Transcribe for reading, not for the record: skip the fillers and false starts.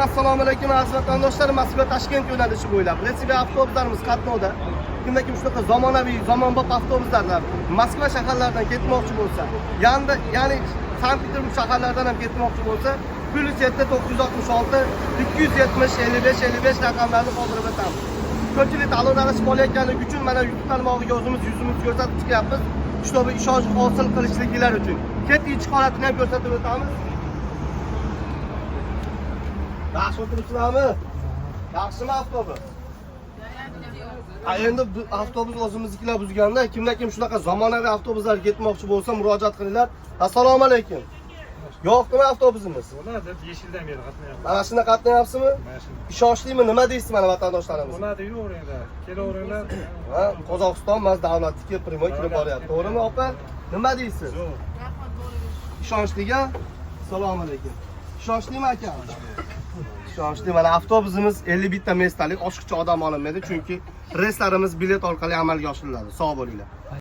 Assalomu alaykum aziz vatandoshlar, Moskva Toshkent yo'nalishi bo'ylab Resive avtobuslarimiz qatnovda. Kimda kim shunaqa zamonaviy, zamonbop avtobuslardan Moskva shaharlaridan ketmoqchi bo'lsa, ya'ni Sankt-Peterburg shaharlaridan ham ketmoqchi bo'lsa, +7 966 270 55 55 raqamlarni qoldirib o'tamiz. Ko'pchilik talon aralashib olayotganligi uchun mana YouTube tarmog'iga o'zimiz yuzimizni ko'rsatib chiqyapmiz. Shunaqa ishonch hosil qilishliklari uchun. Ketish holatini ham ko'rsatib o'tamiz. Yaxshi o'tiribsizlarmi? Yaxshimi avtobus? Endi avtobus o'zimiznikilar buzganda, kimda kim shunaqa zamonaviy avtobuslar ketmoqchi bo'lsa, murojaat qilinglar. Assalomu alaykum. Yo'qmi avtobusimiz? Bo'ladi, 5 yildan beri qatnayapmiz. Mana shunda qatnayapsizmi? Ishonchlimi? Nima deysiz mana vatandoshlarimiz? Bo'ladi, yo'ringlar. Kelaveringlar. Ha, Qozog'iston mas davlatniki primoy kirib boryapti. To'g'rimi, opa? Nima deysiz? Ishonchliga? Assalomu alaykum. Ishonchlimi aka? Ishonchli. Mana avtobusimiz 51 ta mestalik, oshiqcha odam olinmaydi, chunki reyslarimiz bilet orqali amalga oshiriladi. Sog' bo'linglar.